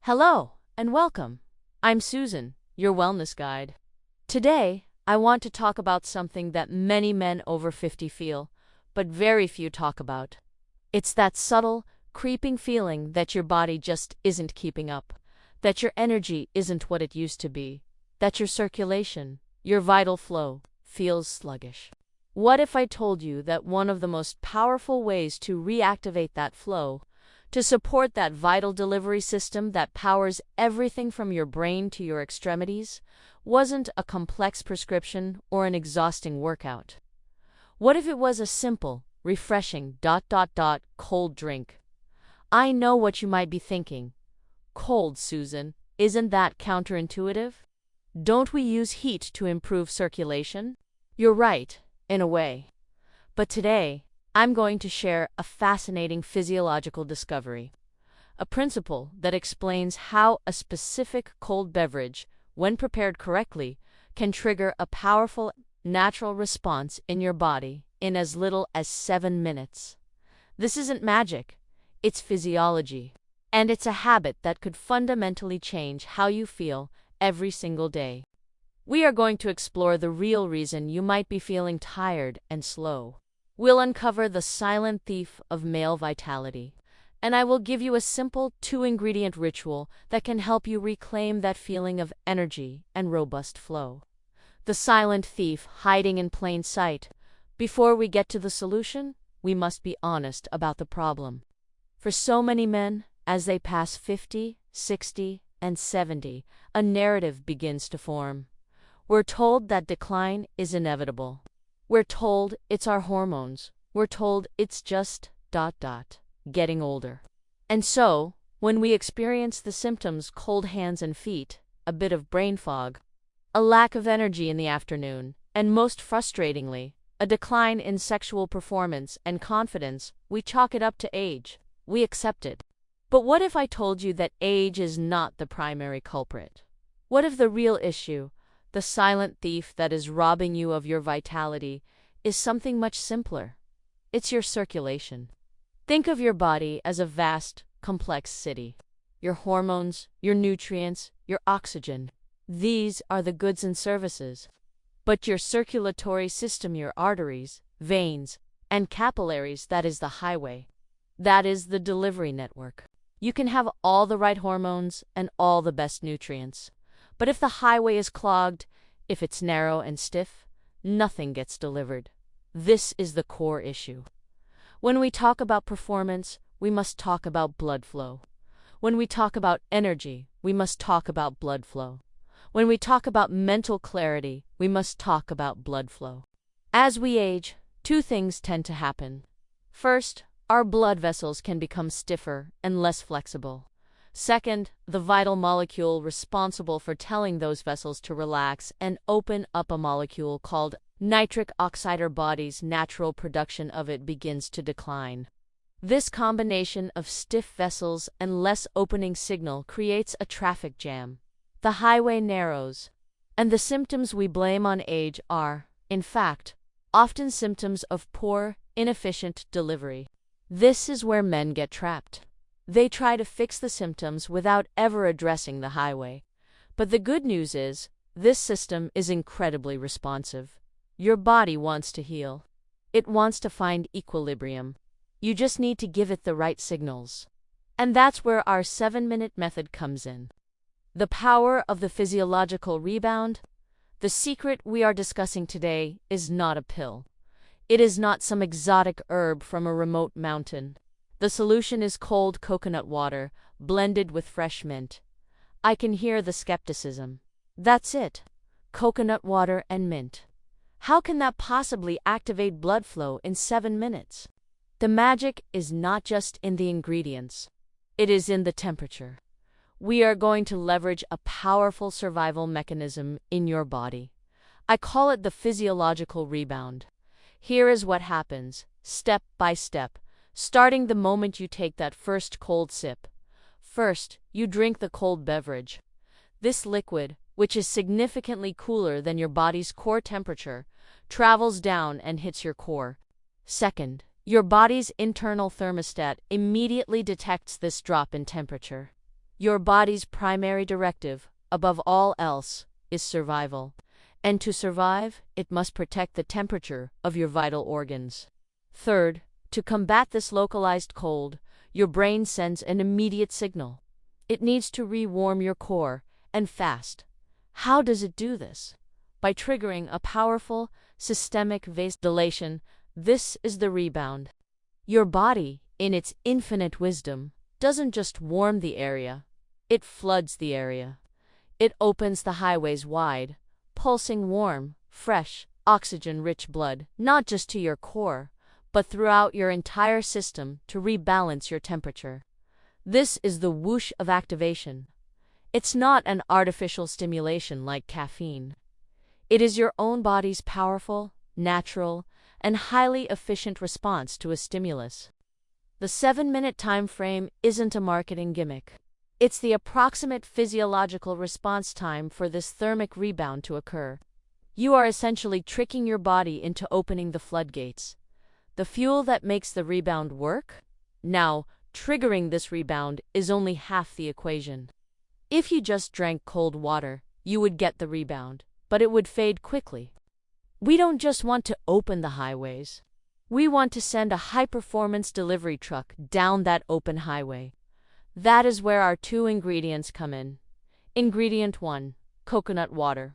Hello and welcome. I'm Susan, your wellness guide. Today, I want to talk about something that many men over 50 feel, but very few talk about. It's that subtle, creeping feeling that your body just isn't keeping up, that your energy isn't what it used to be, that your circulation, your vital flow, feels sluggish. What if I told you that one of the most powerful ways to reactivate that flow, to support that vital delivery system that powers everything from your brain to your extremities, wasn't a complex prescription or an exhausting workout? What if it was a simple, refreshing ... cold drink? I know what you might be thinking. Cold, Susan, isn't that counterintuitive? Don't we use heat to improve circulation? You're right, in a way. But today, I'm going to share a fascinating physiological discovery, a principle that explains how a specific cold beverage, when prepared correctly, can trigger a powerful, natural response in your body in as little as 7 minutes. This isn't magic, it's physiology, and it's a habit that could fundamentally change how you feel every single day. We are going to explore the real reason you might be feeling tired and slow. We'll uncover the silent thief of male vitality, and I will give you a simple 2-ingredient ritual that can help you reclaim that feeling of energy and robust flow. The silent thief hiding in plain sight. Before we get to the solution, we must be honest about the problem. For so many men, as they pass 50, 60, and 70, a narrative begins to form. We're told that decline is inevitable. We're told it's our hormones. We're told it's just ... getting older. And so, when we experience the symptoms, cold hands and feet, a bit of brain fog, a lack of energy in the afternoon, and most frustratingly, a decline in sexual performance and confidence, we chalk it up to age. We accept it. But what if I told you that age is not the primary culprit? What if the real issue, the silent thief that is robbing you of your vitality, is something much simpler? It's your circulation. Think of your body as a vast, complex city. Your hormones, your nutrients, your oxygen. These are the goods and services. But your circulatory system, your arteries, veins, and capillaries, that is the highway. That is the delivery network. You can have all the right hormones and all the best nutrients. But if the highway is clogged, if it's narrow and stiff, nothing gets delivered. This is the core issue. When we talk about performance, we must talk about blood flow. When we talk about energy, we must talk about blood flow. When we talk about mental clarity, we must talk about blood flow. As we age, 2 things tend to happen. First, our blood vessels can become stiffer and less flexible. Second, the vital molecule responsible for telling those vessels to relax and open up, a molecule called nitric oxide, our body's natural production of it begins to decline. This combination of stiff vessels and less opening signal creates a traffic jam. The highway narrows, and the symptoms we blame on age are, in fact, often symptoms of poor, inefficient delivery. This is where men get trapped. They try to fix the symptoms without ever addressing the highway. But the good news is, this system is incredibly responsive. Your body wants to heal. It wants to find equilibrium. You just need to give it the right signals. And that's where our 7-minute method comes in. The power of the physiological rebound. The secret we are discussing today is not a pill. It is not some exotic herb from a remote mountain. The solution is cold coconut water, blended with fresh mint. I can hear the skepticism. That's it. Coconut water and mint. How can that possibly activate blood flow in 7 minutes? The magic is not just in the ingredients. It is in the temperature. We are going to leverage a powerful survival mechanism in your body. I call it the physiological rebound. Here is what happens, step by step. Starting the moment you take that first cold sip. First, you drink the cold beverage. This liquid, which is significantly cooler than your body's core temperature, travels down and hits your core. Second, your body's internal thermostat immediately detects this drop in temperature. Your body's primary directive, above all else, is survival. And to survive, it must protect the temperature of your vital organs. Third, to combat this localized cold, your brain sends an immediate signal. It needs to re-warm your core, and fast. How does it do this? By triggering a powerful, systemic vasodilation. This is the rebound. Your body, in its infinite wisdom, doesn't just warm the area, it floods the area. It opens the highways wide, pulsing warm, fresh, oxygen-rich blood, not just to your core, but throughout your entire system to rebalance your temperature. This is the whoosh of activation. It's not an artificial stimulation like caffeine. It is your own body's powerful, natural, and highly efficient response to a stimulus. The 7-minute time frame isn't a marketing gimmick. It's the approximate physiological response time for this thermic rebound to occur. You are essentially tricking your body into opening the floodgates. The fuel that makes the rebound work? Now, triggering this rebound is only half the equation. If you just drank cold water, you would get the rebound, but it would fade quickly. We don't just want to open the highways. We want to send a high-performance delivery truck down that open highway. That is where our 2 ingredients come in. Ingredient 1, coconut water.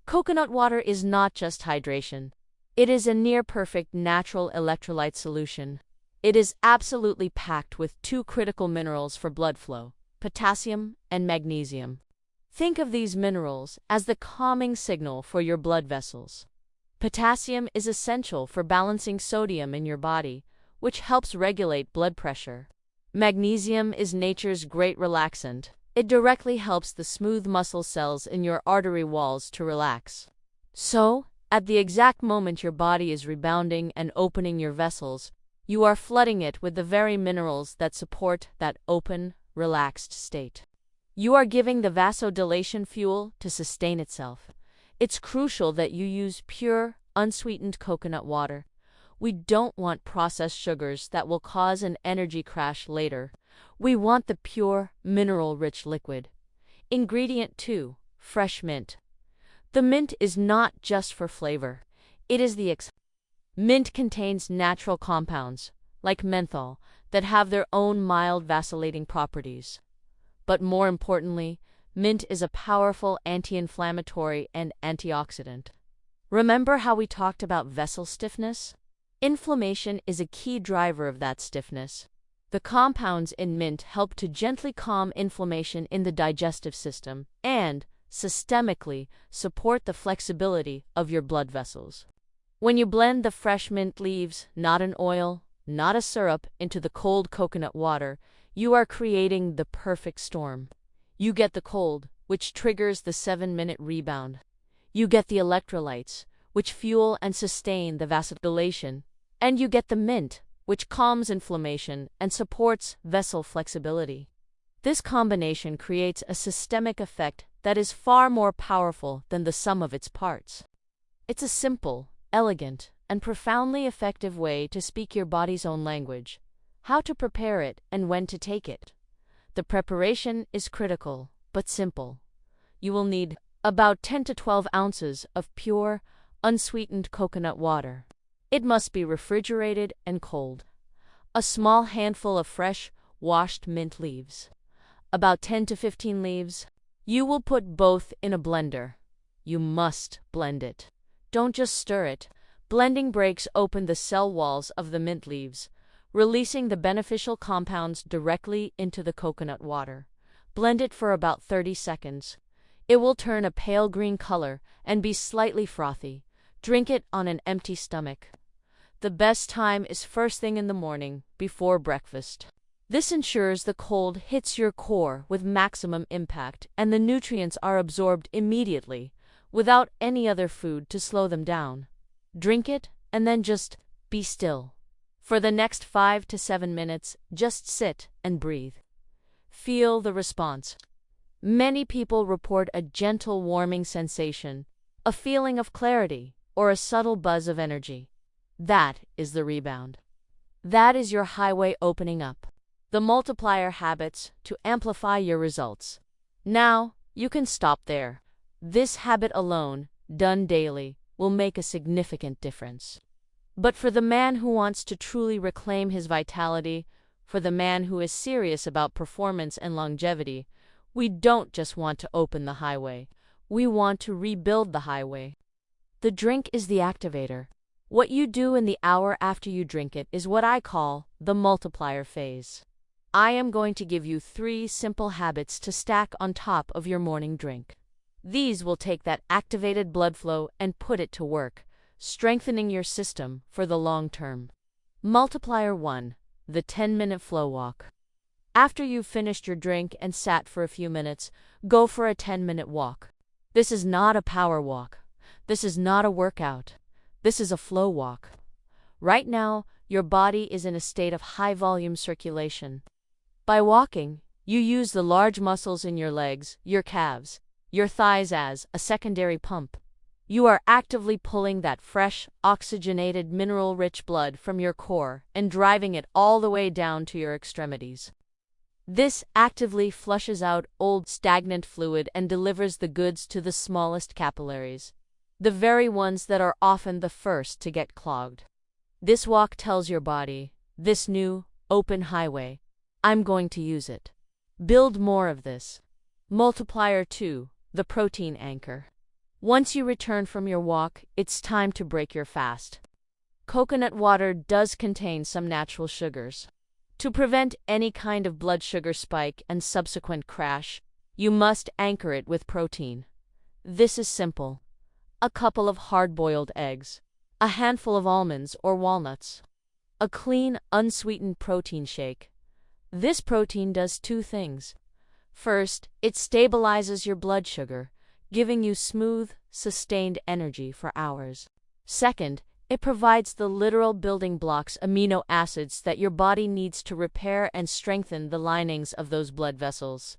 Coconut water is not just hydration. It is a near-perfect natural electrolyte solution. It is absolutely packed with 2 critical minerals for blood flow, potassium and magnesium. Think of these minerals as the calming signal for your blood vessels. Potassium is essential for balancing sodium in your body, which helps regulate blood pressure. Magnesium is nature's great relaxant. It directly helps the smooth muscle cells in your artery walls to relax. So, at the exact moment your body is rebounding and opening your vessels, you are flooding it with the very minerals that support that open, relaxed state. You are giving the vasodilation fuel to sustain itself. It's crucial that you use pure, unsweetened coconut water. We don't want processed sugars that will cause an energy crash later. We want the pure, mineral-rich liquid. Ingredient 2, fresh mint. The mint is not just for flavor. It is the Mint contains natural compounds, like menthol, that have their own mild vacillating properties. But more importantly, mint is a powerful anti-inflammatory and antioxidant. Remember how we talked about vessel stiffness? Inflammation is a key driver of that stiffness. The compounds in mint help to gently calm inflammation in the digestive system and, systemically, support the flexibility of your blood vessels. When you blend the fresh mint leaves, not an oil, not a syrup, into the cold coconut water, you are creating the perfect storm. You get the cold, which triggers the 7-minute rebound. You get the electrolytes, which fuel and sustain the vasodilation. And you get the mint, which calms inflammation and supports vessel flexibility. This combination creates a systemic effect that is far more powerful than the sum of its parts. It's a simple, elegant, and profoundly effective way to speak your body's own language, how to prepare it and when to take it. The preparation is critical, but simple. You will need about 10 to 12 ounces of pure, unsweetened coconut water. It must be refrigerated and cold. A small handful of fresh, washed mint leaves. About 10 to 15 leaves. You will put both in a blender. You must blend it. Don't just stir it. Blending breaks open the cell walls of the mint leaves, releasing the beneficial compounds directly into the coconut water. Blend it for about 30 seconds. It will turn a pale green color and be slightly frothy. Drink it on an empty stomach. The best time is first thing in the morning, before breakfast. This ensures the cold hits your core with maximum impact and the nutrients are absorbed immediately, without any other food to slow them down. Drink it, and then just be still. For the next 5 to 7 minutes, just sit and breathe. Feel the response. Many people report a gentle warming sensation, a feeling of clarity, or a subtle buzz of energy. That is the rebound. That is your highway opening up. the multiplier habits to amplify your results. Now, you can stop there. This habit alone, done daily, will make a significant difference. But for the man who wants to truly reclaim his vitality, for the man who is serious about performance and longevity, we don't just want to open the highway. We want to rebuild the highway. The drink is the activator. What you do in the hour after you drink it is what I call the multiplier phase. I am going to give you 3 simple habits to stack on top of your morning drink. These will take that activated blood flow and put it to work, strengthening your system for the long term. Multiplier 1, the 10-minute flow walk. After you've finished your drink and sat for a few minutes, go for a 10-minute walk. This is not a power walk. This is not a workout. This is a flow walk. Right now, your body is in a state of high-volume circulation. By walking, you use the large muscles in your legs, your calves, your thighs as a secondary pump. You are actively pulling that fresh, oxygenated, mineral-rich blood from your core and driving it all the way down to your extremities. This actively flushes out old, stagnant fluid and delivers the goods to the smallest capillaries, the very ones that are often the first to get clogged. This walk tells your body, this new, open highway, I'm going to use it. Build more of this. Multiplier 2, the protein anchor. Once you return from your walk, it's time to break your fast. Coconut water does contain some natural sugars. To prevent any kind of blood sugar spike and subsequent crash, you must anchor it with protein. This is simple. A couple of hard-boiled eggs, a handful of almonds or walnuts, a clean, unsweetened protein shake. This protein does 2 things. First, it stabilizes your blood sugar, giving you smooth, sustained energy for hours. Second, it provides the literal building blocks, amino acids that your body needs to repair and strengthen the linings of those blood vessels.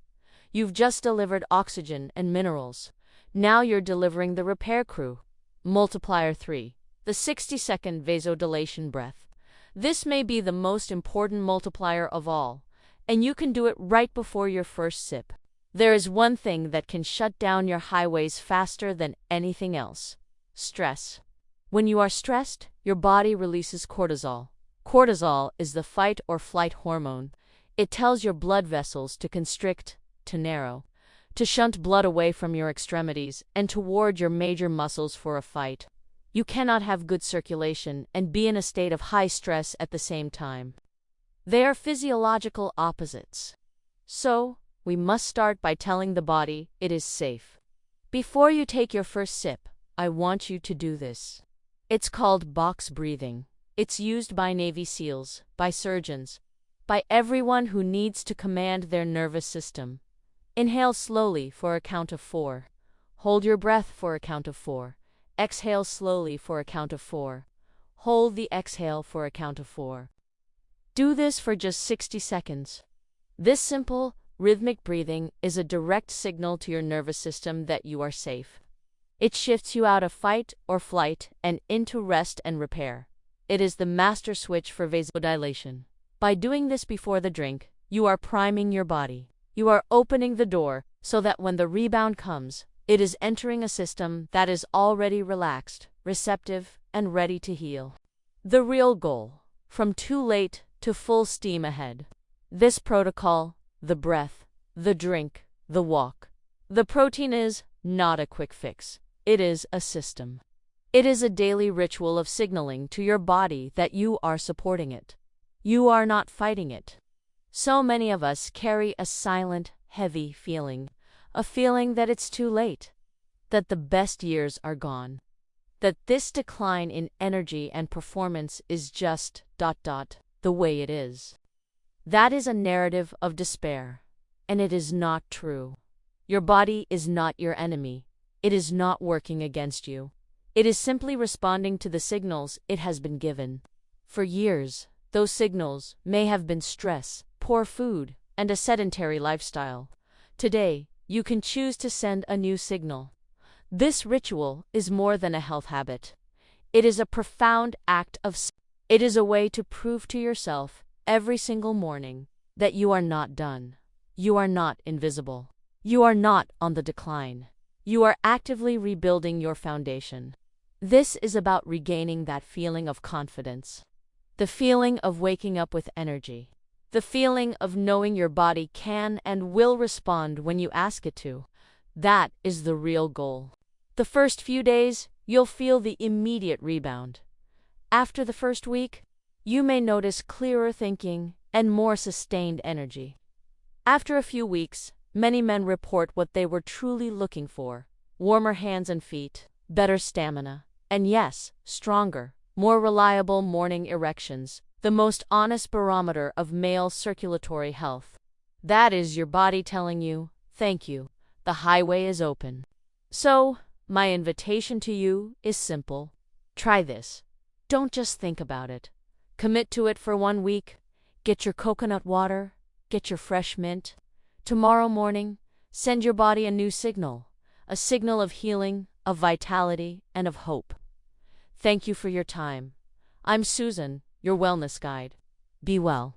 You've just delivered oxygen and minerals. Now you're delivering the repair crew. Multiplier 3, the 60-second vasodilation breath. This may be the most important multiplier of all, and you can do it right before your first sip. There is one thing that can shut down your highways faster than anything else: stress. When you are stressed, your body releases cortisol. Cortisol is the fight or flight hormone. It tells your blood vessels to constrict, to narrow, to shunt blood away from your extremities and toward your major muscles for a fight. You cannot have good circulation and be in a state of high stress at the same time. They are physiological opposites. So, we must start by telling the body it is safe. Before you take your first sip, I want you to do this. It's called box breathing. It's used by Navy SEALs, by surgeons, by everyone who needs to command their nervous system. Inhale slowly for a count of 4. Hold your breath for a count of 4. Exhale slowly for a count of 4. Hold the exhale for a count of 4. Do this for just 60 seconds. This simple, rhythmic breathing is a direct signal to your nervous system that you are safe. It shifts you out of fight or flight and into rest and repair. It is the master switch for vasodilation. By doing this before the drink, you are priming your body. You are opening the door so that when the rebound comes, it is entering a system that is already relaxed, receptive, and ready to heal. The real goal: from too late to full steam ahead. This protocol, the breath, the drink, the walk, the protein is not a quick fix. It is a system. It is a daily ritual of signaling to your body that you are supporting it. You are not fighting it. So many of us carry a silent, heavy feeling, a feeling that it's too late, that the best years are gone, that this decline in energy and performance is just ... the way it is. That is a narrative of despair, and it is not true. Your body is not your enemy. It is not working against you. It is simply responding to the signals it has been given. For years, those signals may have been stress, poor food, and a sedentary lifestyle. Today, you can choose to send a new signal. This ritual is more than a health habit. It is a profound act of It is a way to prove to yourself, every single morning, that you are not done. You are not invisible. You are not on the decline. You are actively rebuilding your foundation. This is about regaining that feeling of confidence, the feeling of waking up with energy, the feeling of knowing your body can and will respond when you ask it to. That is the real goal. The first few days, you'll feel the immediate rebound. After the first week, you may notice clearer thinking and more sustained energy. After a few weeks, many men report what they were truly looking for: warmer hands and feet, better stamina, and yes, stronger, more reliable morning erections, the most honest barometer of male circulatory health. That is your body telling you, thank you, the highway is open. So, my invitation to you is simple. Try this. Don't just think about it. Commit to it for 1 week. Get your coconut water, get your fresh mint. Tomorrow morning, send your body a new signal, a signal of healing, of vitality, and of hope. Thank you for your time. I'm Suzan, your wellness guide. Be well.